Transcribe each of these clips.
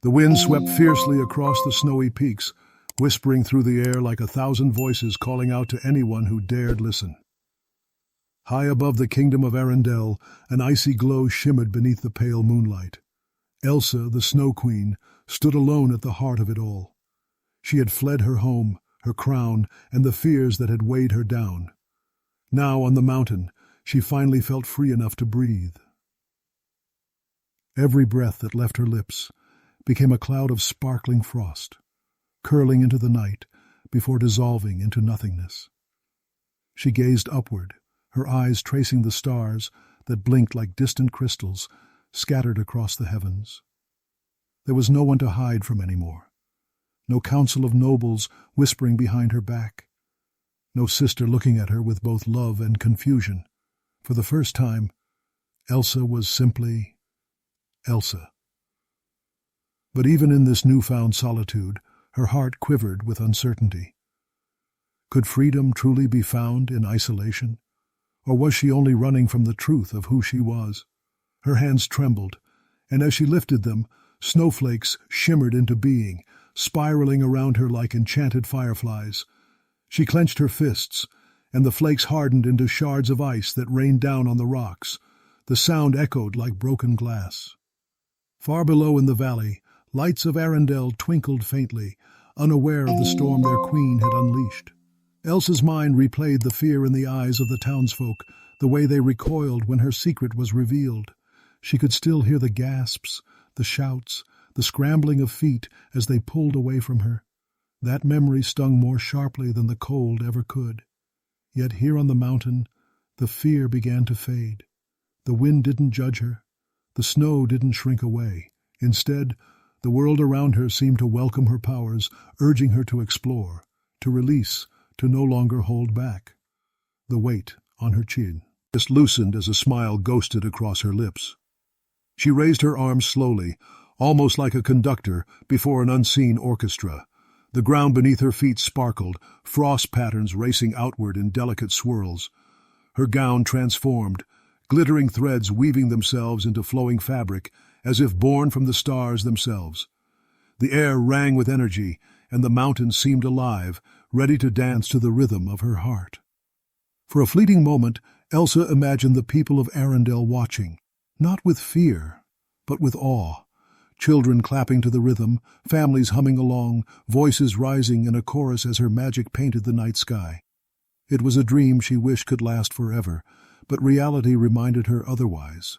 The wind swept fiercely across the snowy peaks, whispering through the air like 1,000 voices calling out to anyone who dared listen. High above the kingdom of Arendelle, an icy glow shimmered beneath the pale moonlight. Elsa, the Snow Queen, stood alone at the heart of it all. She had fled her home, her crown, and the fears that had weighed her down. Now, on the mountain, she finally felt free enough to breathe. Every breath that left her lips became a cloud of sparkling frost, curling into the night before dissolving into nothingness. She gazed upward, her eyes tracing the stars that blinked like distant crystals scattered across the heavens. There was no one to hide from anymore. No council of nobles whispering behind her back. No sister looking at her with both love and confusion. For the first time, Elsa was simply Elsa. But even in this newfound solitude, her heart quivered with uncertainty. Could freedom truly be found in isolation? Or was she only running from the truth of who she was? Her hands trembled, and as she lifted them, snowflakes shimmered into being, spiraling around her like enchanted fireflies. She clenched her fists, and the flakes hardened into shards of ice that rained down on the rocks. The sound echoed like broken glass. Far below in the valley, lights of Arendelle twinkled faintly, unaware of the storm their queen had unleashed. Elsa's mind replayed the fear in the eyes of the townsfolk, the way they recoiled when her secret was revealed. She could still hear the gasps, the shouts, the scrambling of feet as they pulled away from her. That memory stung more sharply than the cold ever could. Yet here on the mountain, the fear began to fade. The wind didn't judge her. The snow didn't shrink away. Instead, the world around her seemed to welcome her powers, urging her to explore, to release, to no longer hold back. The weight on her chin just loosened as a smile ghosted across her lips. She raised her arms slowly, almost like a conductor before an unseen orchestra. The ground beneath her feet sparkled, frost patterns racing outward in delicate swirls. Her gown transformed, glittering threads weaving themselves into flowing fabric, as if born from the stars themselves. The air rang with energy, and the mountain seemed alive, ready to dance to the rhythm of her heart. For a fleeting moment, Elsa imagined the people of Arendelle watching, not with fear, but with awe. Children clapping to the rhythm, families humming along, voices rising in a chorus as her magic painted the night sky. It was a dream she wished could last forever, but reality reminded her otherwise.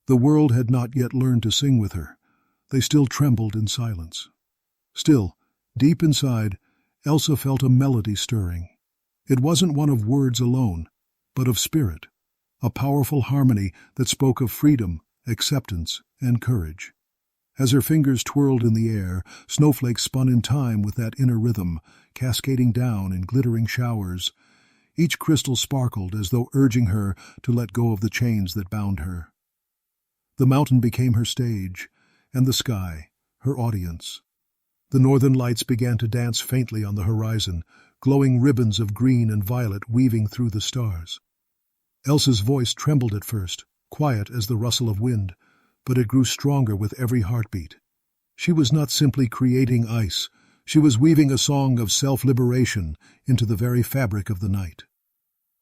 The world had not yet learned to sing with her. They still trembled in silence. Still, deep inside, Elsa felt a melody stirring. It wasn't one of words alone, but of spirit, a powerful harmony that spoke of freedom, acceptance, and courage. As her fingers twirled in the air, snowflakes spun in time with that inner rhythm, cascading down in glittering showers. Each crystal sparkled as though urging her to let go of the chains that bound her. The mountain became her stage, and the sky, her audience. The northern lights began to dance faintly on the horizon, glowing ribbons of green and violet weaving through the stars. Elsa's voice trembled at first, quiet as the rustle of wind, but it grew stronger with every heartbeat. She was not simply creating ice, she was weaving a song of self-liberation into the very fabric of the night.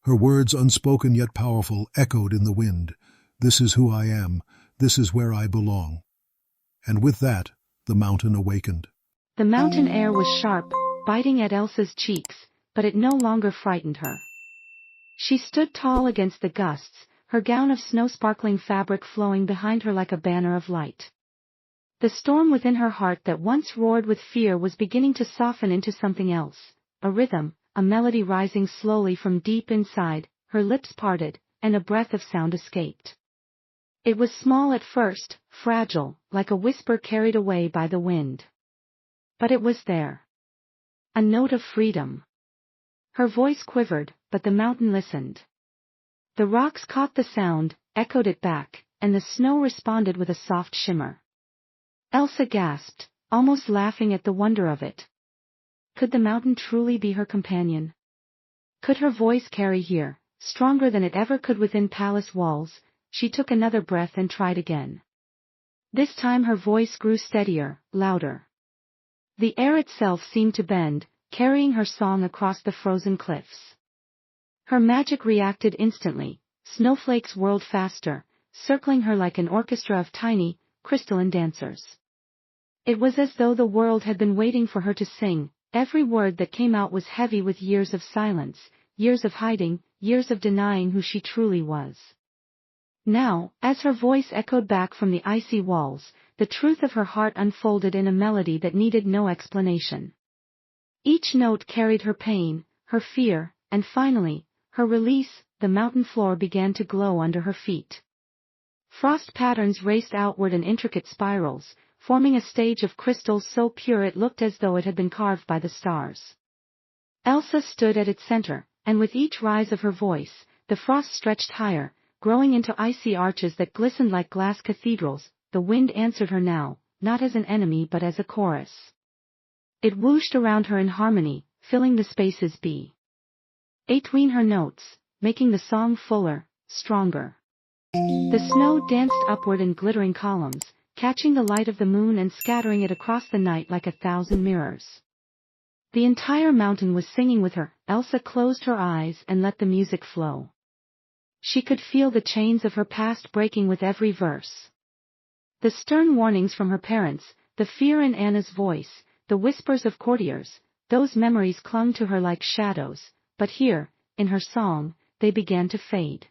Her words, unspoken yet powerful, echoed in the wind. "This is who I am, this is where I belong." And with that, the mountain awakened. The mountain air was sharp, biting at Elsa's cheeks, but it no longer frightened her. She stood tall against the gusts, her gown of snow-sparkling fabric flowing behind her like a banner of light. The storm within her heart that once roared with fear was beginning to soften into something else, a rhythm, a melody rising slowly from deep inside. Her lips parted, and a breath of sound escaped. It was small at first, fragile, like a whisper carried away by the wind. But it was there. A note of freedom. Her voice quivered, but the mountain listened. The rocks caught the sound, echoed it back, and the snow responded with a soft shimmer. Elsa gasped, almost laughing at the wonder of it. Could the mountain truly be her companion? Could her voice carry here, stronger than it ever could within palace walls? She took another breath and tried again. This time her voice grew steadier, louder. The air itself seemed to bend, carrying her song across the frozen cliffs. Her magic reacted instantly, snowflakes whirled faster, circling her like an orchestra of tiny, crystalline dancers. It was as though the world had been waiting for her to sing. Every word that came out was heavy with years of silence, years of hiding, years of denying who she truly was. Now, as her voice echoed back from the icy walls, the truth of her heart unfolded in a melody that needed no explanation. Each note carried her pain, her fear, and finally, her release. The mountain floor began to glow under her feet. Frost patterns raced outward in intricate spirals, forming a stage of crystals so pure it looked as though it had been carved by the stars. Elsa stood at its center, and with each rise of her voice, the frost stretched higher, growing into icy arches that glistened like glass cathedrals. The wind answered her now, not as an enemy but as a chorus. It whooshed around her in harmony, filling the spaces between her notes, making the song fuller, stronger. The snow danced upward in glittering columns, catching the light of the moon and scattering it across the night like 1,000 mirrors. The entire mountain was singing with her. Elsa closed her eyes and let the music flow. She could feel the chains of her past breaking with every verse. The stern warnings from her parents, the fear in Anna's voice, the whispers of courtiers, those memories clung to her like shadows, but here, in her song, they began to fade.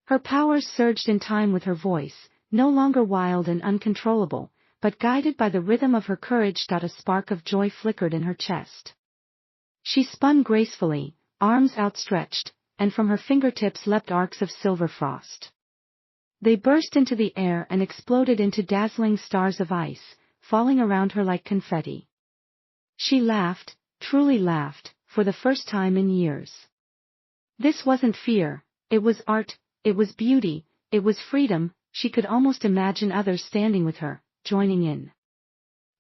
Her powers surged in time with her voice, no longer wild and uncontrollable, but guided by the rhythm of her courage. A spark of joy flickered in her chest. She spun gracefully, arms outstretched, and from her fingertips leapt arcs of silver frost. They burst into the air and exploded into dazzling stars of ice, falling around her like confetti. She laughed, truly laughed, for the first time in years. This wasn't fear, it was art, it was beauty, it was freedom. She could almost imagine others standing with her, joining in.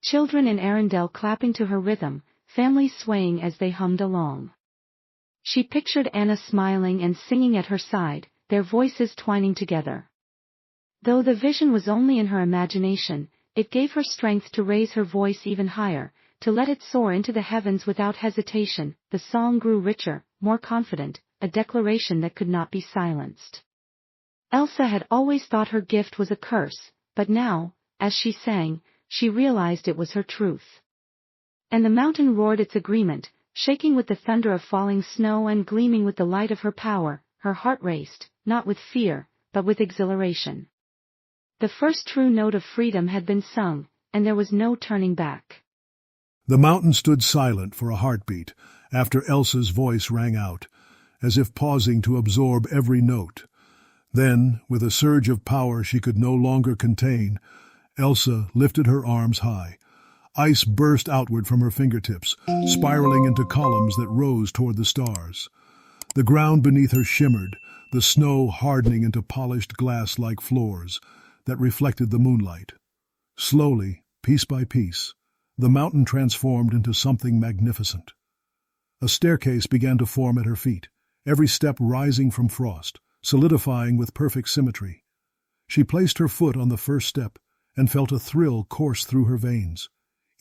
Children in Arendelle clapping to her rhythm, families swaying as they hummed along. She pictured Anna smiling and singing at her side, their voices twining together. Though the vision was only in her imagination, it gave her strength to raise her voice even higher, to let it soar into the heavens without hesitation. The song grew richer, more confident, a declaration that could not be silenced. Elsa had always thought her gift was a curse, but now, as she sang, she realized it was her truth. And the mountain roared its agreement, shaking with the thunder of falling snow and gleaming with the light of her power. Her heart raced, not with fear, but with exhilaration. The first true note of freedom had been sung, and there was no turning back. The mountain stood silent for a heartbeat after Elsa's voice rang out, as if pausing to absorb every note. Then, with a surge of power she could no longer contain, Elsa lifted her arms high. Ice burst outward from her fingertips, spiraling into columns that rose toward the stars. The ground beneath her shimmered, the snow hardening into polished glass-like floors that reflected the moonlight. Slowly, piece by piece, the mountain transformed into something magnificent. A staircase began to form at her feet, every step rising from frost, solidifying with perfect symmetry. She placed her foot on the first step and felt a thrill course through her veins.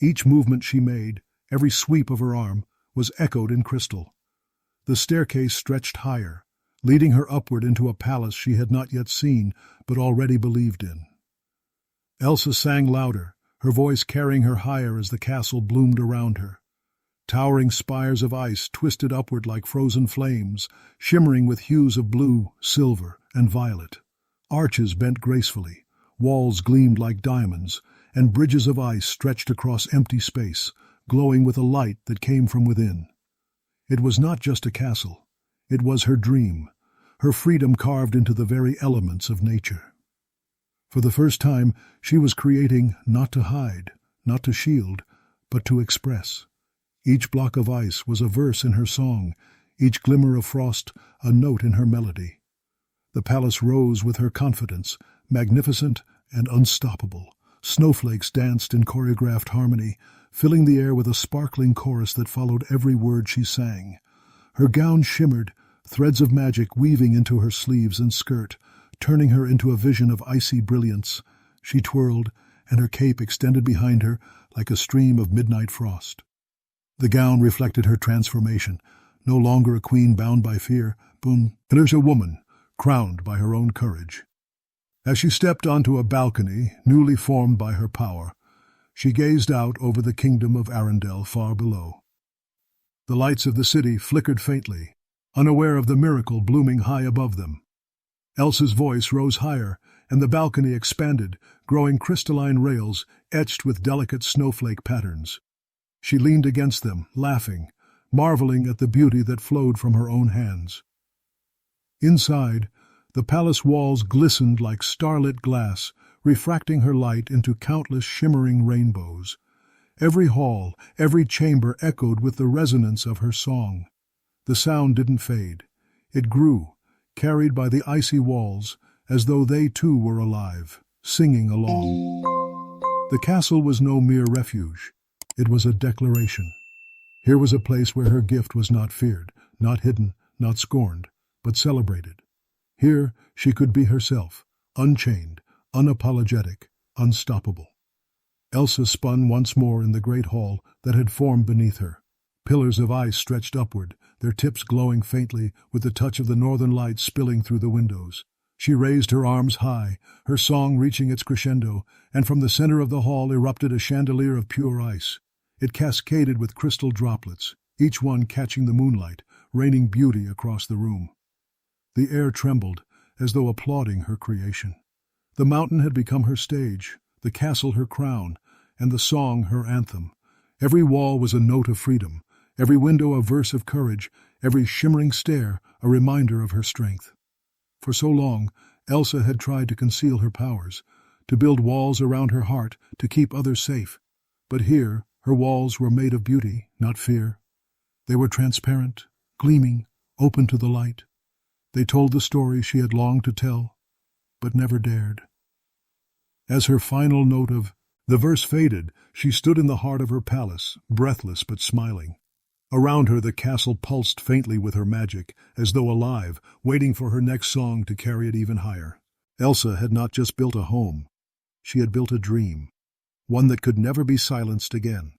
Each movement she made, every sweep of her arm, was echoed in crystal. The staircase stretched higher, leading her upward into a palace she had not yet seen but already believed in. Elsa sang louder, her voice carrying her higher as the castle bloomed around her. Towering spires of ice twisted upward like frozen flames, shimmering with hues of blue, silver, and violet. Arches bent gracefully, walls gleamed like diamonds, and bridges of ice stretched across empty space, glowing with a light that came from within. It was not just a castle. It was her dream, her freedom carved into the very elements of nature. For the first time, she was creating not to hide, not to shield, but to express. Each block of ice was a verse in her song, each glimmer of frost a note in her melody. The palace rose with her confidence, magnificent and unstoppable. Snowflakes danced in choreographed harmony, filling the air with a sparkling chorus that followed every word she sang. Her gown shimmered, threads of magic weaving into her sleeves and skirt, turning her into a vision of icy brilliance. She twirled, and her cape extended behind her like a stream of midnight frost. The gown reflected her transformation, no longer a queen bound by fear, but a woman, crowned by her own courage. As she stepped onto a balcony, newly formed by her power, she gazed out over the kingdom of Arendelle far below. The lights of the city flickered faintly, unaware of the miracle blooming high above them. Elsa's voice rose higher, and the balcony expanded, growing crystalline rails etched with delicate snowflake patterns. She leaned against them, laughing, marveling at the beauty that flowed from her own hands. Inside, the palace walls glistened like starlit glass, refracting her light into countless shimmering rainbows. Every hall, every chamber echoed with the resonance of her song. The sound didn't fade. It grew, carried by the icy walls, as though they too were alive, singing along. The castle was no mere refuge. It was a declaration. Here was a place where her gift was not feared, not hidden, not scorned, but celebrated. Here she could be herself, unchained, unapologetic, unstoppable. Elsa spun once more in the great hall that had formed beneath her. Pillars of ice stretched upward, their tips glowing faintly with the touch of the northern lights spilling through the windows. She raised her arms high, her song reaching its crescendo, and from the center of the hall erupted a chandelier of pure ice. It cascaded with crystal droplets, each one catching the moonlight, raining beauty across the room. The air trembled, as though applauding her creation. The mountain had become her stage, the castle her crown, and the song her anthem. Every wall was a note of freedom, every window a verse of courage, every shimmering stair a reminder of her strength. For so long, Elsa had tried to conceal her powers, to build walls around her heart to keep others safe. But here, her walls were made of beauty, not fear. They were transparent, gleaming, open to the light. They told the story she had longed to tell, but never dared. As her final note of the verse faded, she stood in the heart of her palace, breathless but smiling. Around her the castle pulsed faintly with her magic, as though alive, waiting for her next song to carry it even higher. Elsa had not just built a home. She had built a dream, one that could never be silenced again.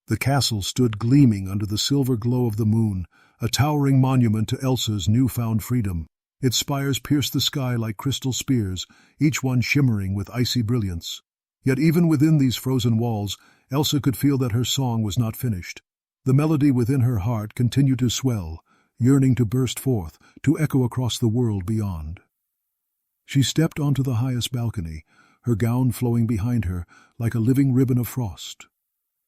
The castle stood gleaming under the silver glow of the moon, a towering monument to Elsa's newfound freedom. Its spires pierced the sky like crystal spears, each one shimmering with icy brilliance. Yet even within these frozen walls, Elsa could feel that her song was not finished. The melody within her heart continued to swell, yearning to burst forth, to echo across the world beyond. She stepped onto the highest balcony, her gown flowing behind her like a living ribbon of frost.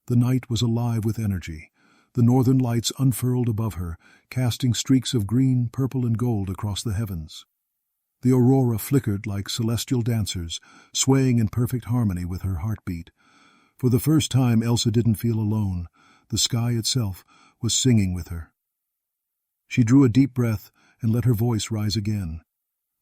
The night was alive with energy. The northern lights unfurled above her, casting streaks of green, purple, and gold across the heavens. The aurora flickered like celestial dancers, swaying in perfect harmony with her heartbeat. For the first time, Elsa didn't feel alone. The sky itself was singing with her. She drew a deep breath and let her voice rise again.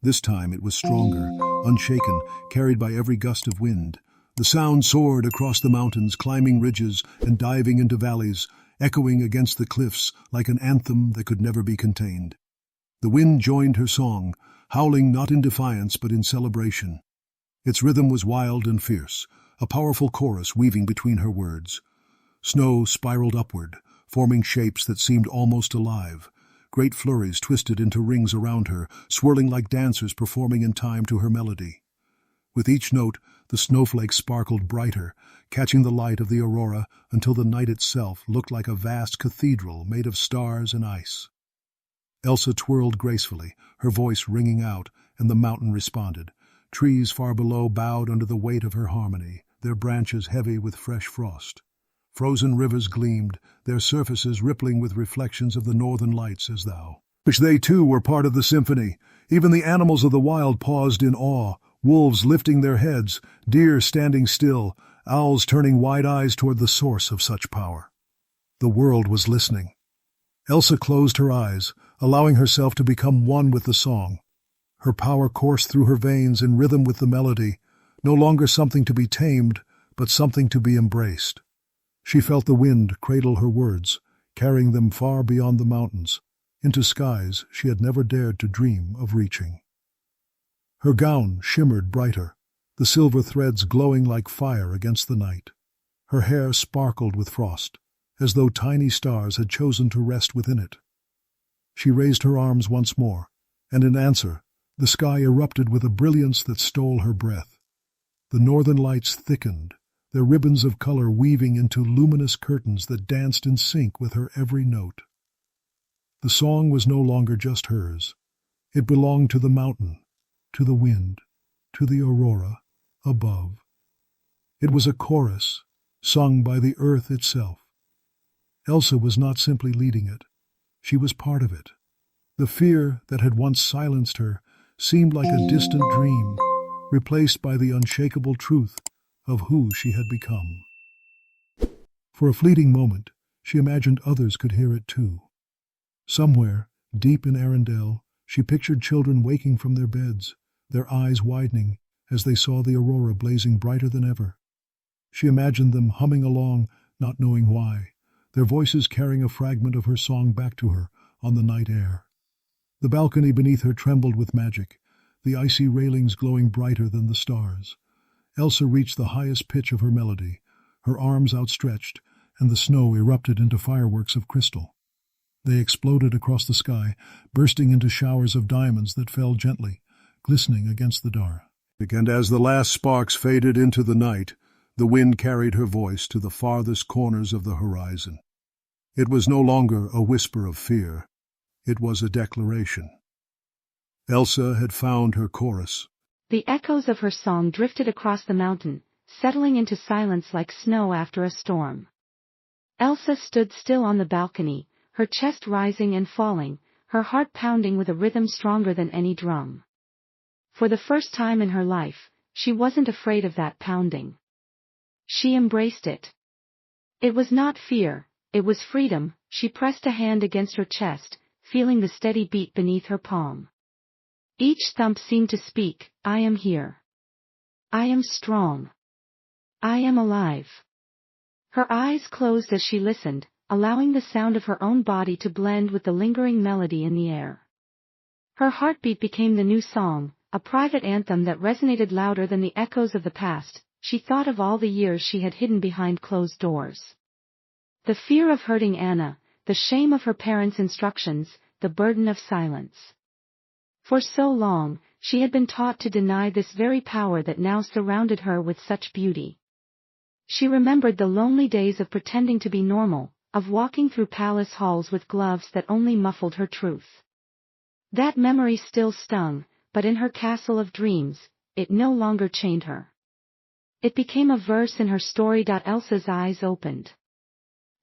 This time it was stronger, unshaken, carried by every gust of wind. The sound soared across the mountains, climbing ridges and diving into valleys, echoing against the cliffs like an anthem that could never be contained. The wind joined her song, howling not in defiance but in celebration. Its rhythm was wild and fierce, a powerful chorus weaving between her words. Snow spiraled upward, forming shapes that seemed almost alive. Great flurries twisted into rings around her, swirling like dancers performing in time to her melody. With each note, the snowflakes sparkled brighter, catching the light of the aurora until the night itself looked like a vast cathedral made of stars and ice. Elsa twirled gracefully, her voice ringing out, and the mountain responded. Trees far below bowed under the weight of her harmony, their branches heavy with fresh frost. Frozen rivers gleamed, their surfaces rippling with reflections of the northern lights as thou. Which they too were part of the symphony. Even the animals of the wild paused in awe, wolves lifting their heads, deer standing still, owls turning wide eyes toward the source of such power. The world was listening. Elsa closed her eyes, allowing herself to become one with the song. Her power coursed through her veins in rhythm with the melody, no longer something to be tamed, but something to be embraced. She felt the wind cradle her words, carrying them far beyond the mountains, into skies she had never dared to dream of reaching. Her gown shimmered brighter, the silver threads glowing like fire against the night. Her hair sparkled with frost, as though tiny stars had chosen to rest within it. She raised her arms once more, and in answer, the sky erupted with a brilliance that stole her breath. The northern lights thickened, their ribbons of color weaving into luminous curtains that danced in sync with her every note. The song was no longer just hers. It belonged to the mountain, to the wind, to the aurora above. It was a chorus, sung by the earth itself. Elsa was not simply leading it. She was part of it. The fear that had once silenced her seemed like a distant dream, replaced by the unshakable truth of who she had become. For a fleeting moment, she imagined others could hear it too. Somewhere, deep in Arendelle, she pictured children waking from their beds, their eyes widening as they saw the aurora blazing brighter than ever. She imagined them humming along, not knowing why, their voices carrying a fragment of her song back to her on the night air. The balcony beneath her trembled with magic, the icy railings glowing brighter than the stars. Elsa reached the highest pitch of her melody, her arms outstretched, and the snow erupted into fireworks of crystal. They exploded across the sky, bursting into showers of diamonds that fell gently, glistening against the dark. And as the last sparks faded into the night, the wind carried her voice to the farthest corners of the horizon. It was no longer a whisper of fear. It was a declaration. Elsa had found her chorus. The echoes of her song drifted across the mountain, settling into silence like snow after a storm. Elsa stood still on the balcony, her chest rising and falling, her heart pounding with a rhythm stronger than any drum. For the first time in her life, she wasn't afraid of that pounding. She embraced it. It was not fear, it was freedom. She pressed a hand against her chest, feeling the steady beat beneath her palm. Each thump seemed to speak, I am here. I am strong. I am alive. Her eyes closed as she listened, allowing the sound of her own body to blend with the lingering melody in the air. Her heartbeat became the new song, a private anthem that resonated louder than the echoes of the past. She thought of all the years she had hidden behind closed doors. The fear of hurting Anna, the shame of her parents' instructions, the burden of silence. For so long, she had been taught to deny this very power that now surrounded her with such beauty. She remembered the lonely days of pretending to be normal, of walking through palace halls with gloves that only muffled her truth. That memory still stung, but in her castle of dreams, it no longer chained her. It became a verse in her story. Elsa's eyes opened.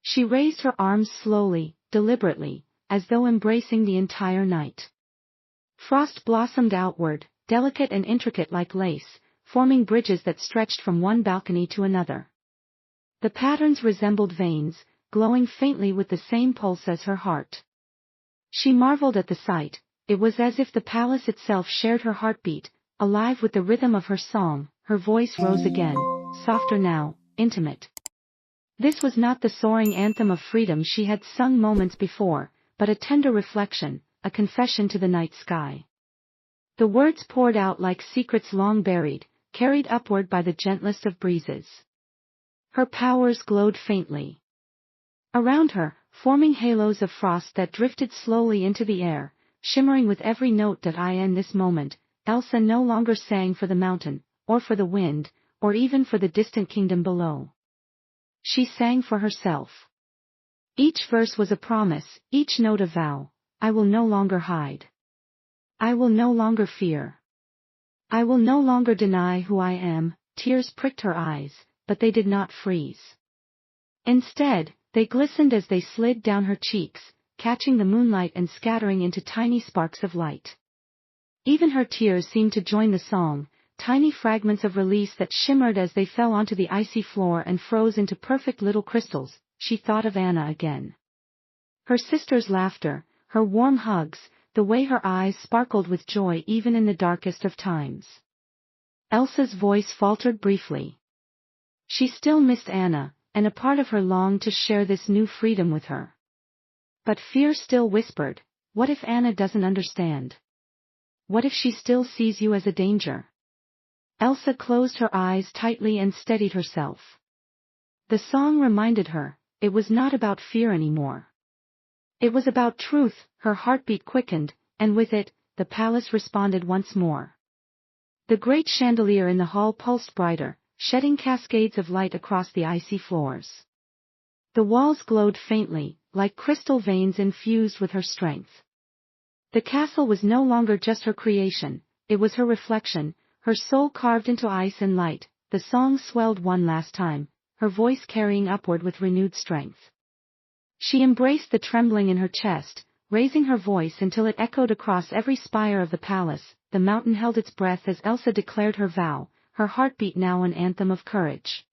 She raised her arms slowly, deliberately, as though embracing the entire night. Frost blossomed outward, delicate and intricate like lace, forming bridges that stretched from one balcony to another. The patterns resembled veins, glowing faintly with the same pulse as her heart. She marveled at the sight. It was as if the palace itself shared her heartbeat, alive with the rhythm of her song. Her voice rose again, softer now, intimate. This was not the soaring anthem of freedom she had sung moments before, but a tender reflection, a confession to the night sky. The words poured out like secrets long buried, carried upward by the gentlest of breezes. Her powers glowed faintly. Around her, forming halos of frost that drifted slowly into the air, shimmering with every note. In this moment, Elsa no longer sang for the mountain, or for the wind, or even for the distant kingdom below. She sang for herself. Each verse was a promise, each note a vow. I will no longer hide. I will no longer fear. I will no longer deny who I am. Tears pricked her eyes, but they did not freeze. Instead, they glistened as they slid down her cheeks, catching the moonlight and scattering into tiny sparks of light. Even her tears seemed to join the song, tiny fragments of release that shimmered as they fell onto the icy floor and froze into perfect little crystals. She thought of Anna again. Her sister's laughter, her warm hugs, the way her eyes sparkled with joy even in the darkest of times. Elsa's voice faltered briefly. She still missed Anna, and a part of her longed to share this new freedom with her. But fear still whispered, what if Anna doesn't understand? What if she still sees you as a danger? Elsa closed her eyes tightly and steadied herself. The song reminded her, it was not about fear anymore. It was about truth. Her heartbeat quickened, and with it, the palace responded once more. The great chandelier in the hall pulsed brighter, shedding cascades of light across the icy floors. The walls glowed faintly, like crystal veins infused with her strength. The castle was no longer just her creation, it was her reflection, her soul carved into ice and light. The song swelled one last time, her voice carrying upward with renewed strength. She embraced the trembling in her chest, raising her voice until it echoed across every spire of the palace. The mountain held its breath as Elsa declared her vow, her heartbeat now an anthem of courage.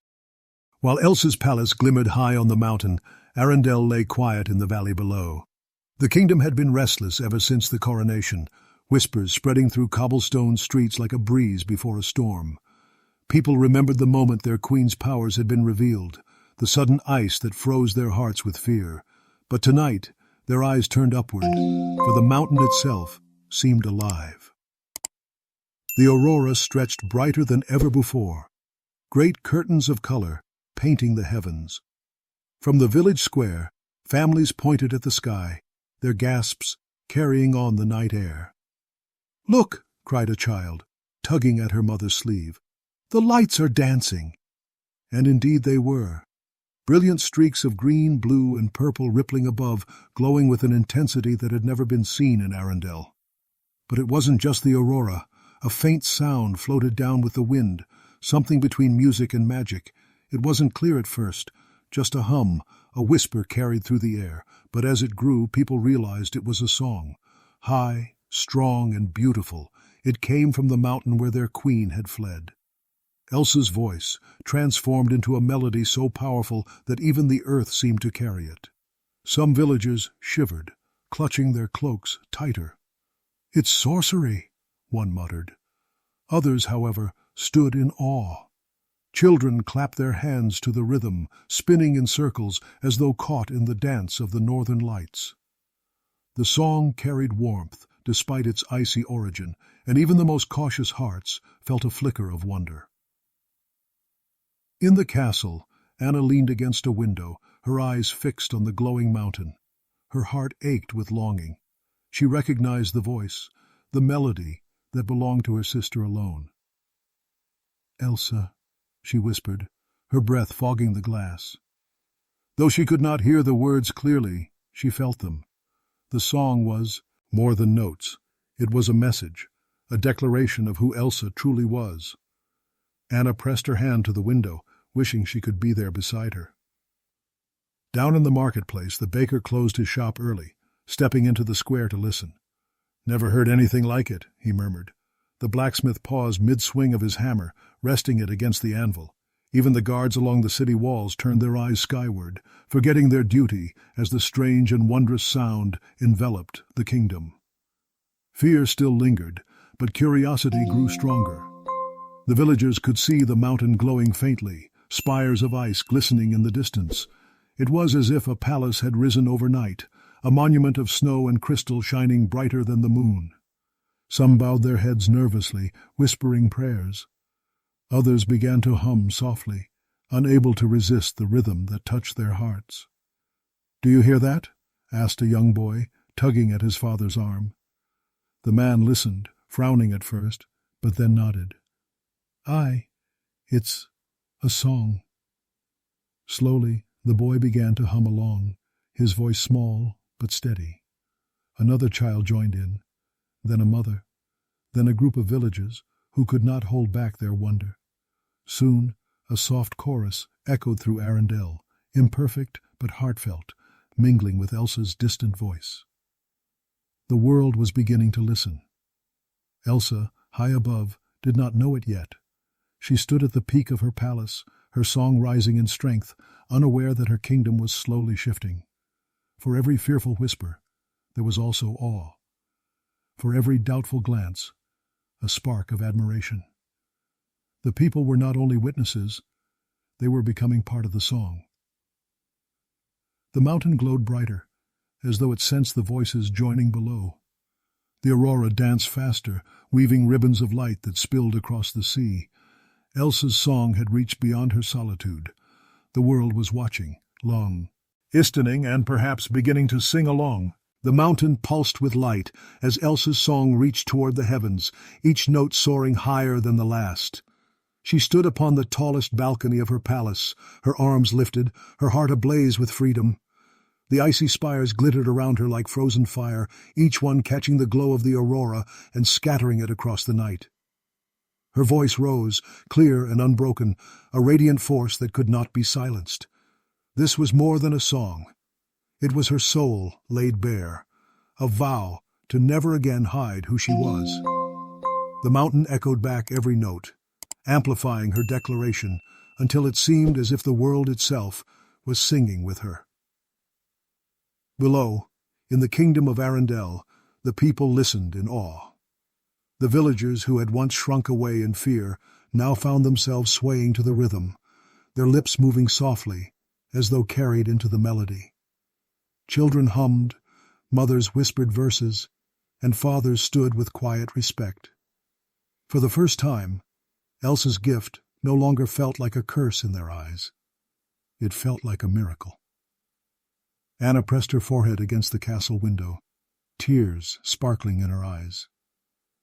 While Elsa's palace glimmered high on the mountain, Arendelle lay quiet in the valley below. The kingdom had been restless ever since the coronation, whispers spreading through cobblestone streets like a breeze before a storm. People remembered the moment their queen's powers had been revealed, the sudden ice that froze their hearts with fear. But tonight, their eyes turned upward, for the mountain itself seemed alive. The aurora stretched brighter than ever before, great curtains of color painting the heavens. From the village square, families pointed at the sky, their gasps carrying on the night air. "Look!" cried a child, tugging at her mother's sleeve. "The lights are dancing!" And indeed they were. Brilliant streaks of green, blue, and purple rippling above, glowing with an intensity that had never been seen in Arendelle. But it wasn't just the aurora. A faint sound floated down with the wind, something between music and magic. It wasn't clear at first, just a hum, a whisper carried through the air, but as it grew, people realized it was a song. High, strong, and beautiful, it came from the mountain where their queen had fled. Elsa's voice, transformed into a melody so powerful that even the earth seemed to carry it. Some villagers shivered, clutching their cloaks tighter. "It's sorcery," one muttered. Others, however, stood in awe. Children clapped their hands to the rhythm, spinning in circles as though caught in the dance of the northern lights. The song carried warmth, despite its icy origin, and even the most cautious hearts felt a flicker of wonder. In the castle, Anna leaned against a window, her eyes fixed on the glowing mountain. Her heart ached with longing. She recognized the voice, the melody that belonged to her sister alone. "Elsa," she whispered, her breath fogging the glass. Though she could not hear the words clearly, she felt them. The song was more than notes. It was a message, a declaration of who Elsa truly was. Anna pressed her hand to the window, wishing she could be there beside her. Down in the marketplace, the baker closed his shop early, stepping into the square to listen. "Never heard anything like it," he murmured. The blacksmith paused mid-swing of his hammer, resting it against the anvil. Even the guards along the city walls turned their eyes skyward, forgetting their duty as the strange and wondrous sound enveloped the kingdom. Fear still lingered, but curiosity grew stronger. The villagers could see the mountain glowing faintly, spires of ice glistening in the distance. It was as if a palace had risen overnight, a monument of snow and crystal shining brighter than the moon. Some bowed their heads nervously, whispering prayers. Others began to hum softly, unable to resist the rhythm that touched their hearts. "Do you hear that?" asked a young boy, tugging at his father's arm. The man listened, frowning at first, but then nodded. It's a song." Slowly, the boy began to hum along, his voice small but steady. Another child joined in, then a mother, then a group of villagers who could not hold back their wonder. Soon, a soft chorus echoed through Arendelle, imperfect but heartfelt, mingling with Elsa's distant voice. The world was beginning to listen. Elsa, high above, did not know it yet. She stood at the peak of her palace, her song rising in strength, unaware that her kingdom was slowly shifting. For every fearful whisper, there was also awe. For every doubtful glance, a spark of admiration. The people were not only witnesses, they were becoming part of the song. The mountain glowed brighter, as though it sensed the voices joining below. The aurora danced faster, weaving ribbons of light that spilled across the sea, Elsa's song had reached beyond her solitude. The world was watching, listening and perhaps beginning to sing along. The mountain pulsed with light as Elsa's song reached toward the heavens, each note soaring higher than the last. She stood upon the tallest balcony of her palace, her arms lifted, her heart ablaze with freedom. The icy spires glittered around her like frozen fire, each one catching the glow of the aurora and scattering it across the night. Her voice rose, clear and unbroken, a radiant force that could not be silenced. This was more than a song. It was her soul laid bare, a vow to never again hide who she was. The mountain echoed back every note, amplifying her declaration until it seemed as if the world itself was singing with her. Below, in the kingdom of Arendelle, the people listened in awe. The villagers who had once shrunk away in fear now found themselves swaying to the rhythm, their lips moving softly, as though carried into the melody. Children hummed, mothers whispered verses, and fathers stood with quiet respect. For the first time, Elsa's gift no longer felt like a curse in their eyes. It felt like a miracle. Anna pressed her forehead against the castle window, tears sparkling in her eyes.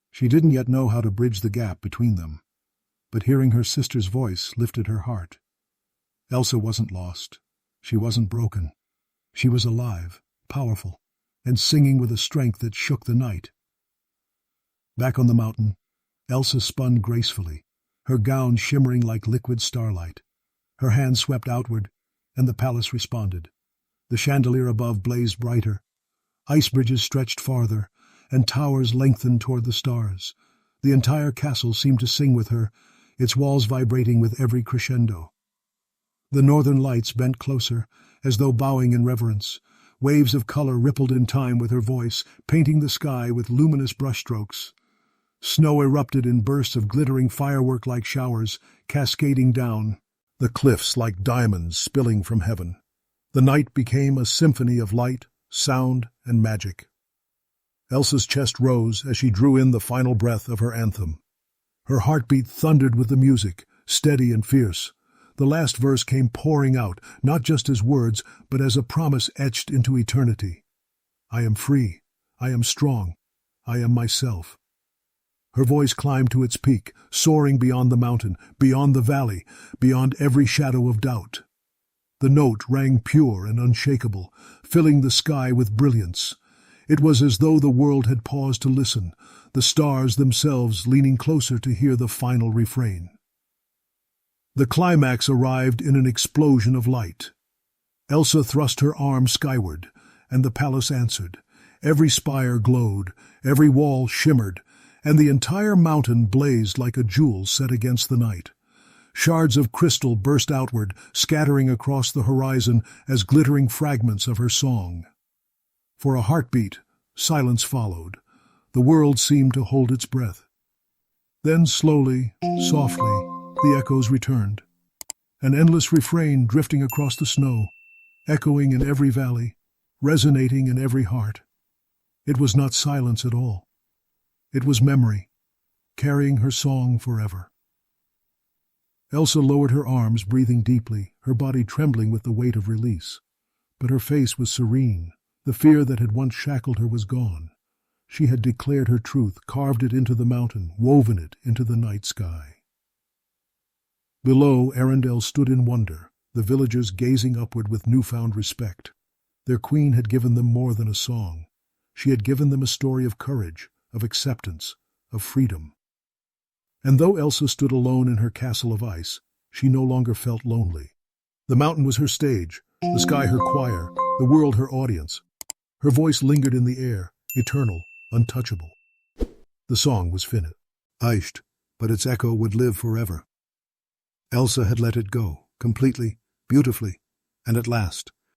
She didn't yet know how to bridge the gap between them, but hearing her sister's voice lifted her heart. Elsa wasn't lost. She wasn't broken. She was alive, powerful, and singing with a strength that shook the night. Back on the mountain, Elsa spun gracefully, her gown shimmering like liquid starlight. Her hands swept outward, and the palace responded. The chandelier above blazed brighter. Ice bridges stretched farther, and towers lengthened toward the stars. The entire castle seemed to sing with her, its walls vibrating with every crescendo. The northern lights bent closer, as though bowing in reverence. Waves of color rippled in time with her voice, painting the sky with luminous brushstrokes. Snow erupted in bursts of glittering firework-like showers, cascading down, the cliffs like diamonds spilling from heaven. The night became a symphony of light, sound, and magic. Elsa's chest rose as she drew in the final breath of her anthem. Her heartbeat thundered with the music, steady and fierce. The last verse came pouring out, not just as words, but as a promise etched into eternity. I am free. I am strong. I am myself. Her voice climbed to its peak, soaring beyond the mountain, beyond the valley, beyond every shadow of doubt. The note rang pure and unshakable, filling the sky with brilliance. It was as though the world had paused to listen, the stars themselves leaning closer to hear the final refrain. The climax arrived in an explosion of light. Elsa thrust her arm skyward, and the palace answered. Every spire glowed, every wall shimmered, and the entire mountain blazed like a jewel set against the night. Shards of crystal burst outward, scattering across the horizon as glittering fragments of her song. For a heartbeat, silence followed. The world seemed to hold its breath. Then slowly, softly, the echoes returned. An endless refrain drifting across the snow, echoing in every valley, resonating in every heart. It was not silence at all. It was memory, carrying her song forever. Elsa lowered her arms, breathing deeply, her body trembling with the weight of release. But her face was serene. The fear that had once shackled her was gone. She had declared her truth, carved it into the mountain, woven it into the night sky. Below, Arendelle stood in wonder, the villagers gazing upward with newfound respect. Their queen had given them more than a song. She had given them a story of courage, of acceptance, of freedom. And though Elsa stood alone in her castle of ice, she no longer felt lonely. The mountain was her stage, the sky her choir, the world her audience. Her voice lingered in the air, eternal, untouchable. The song was finished, but its echo would live forever. Elsa had let it go, completely, beautifully, and at last.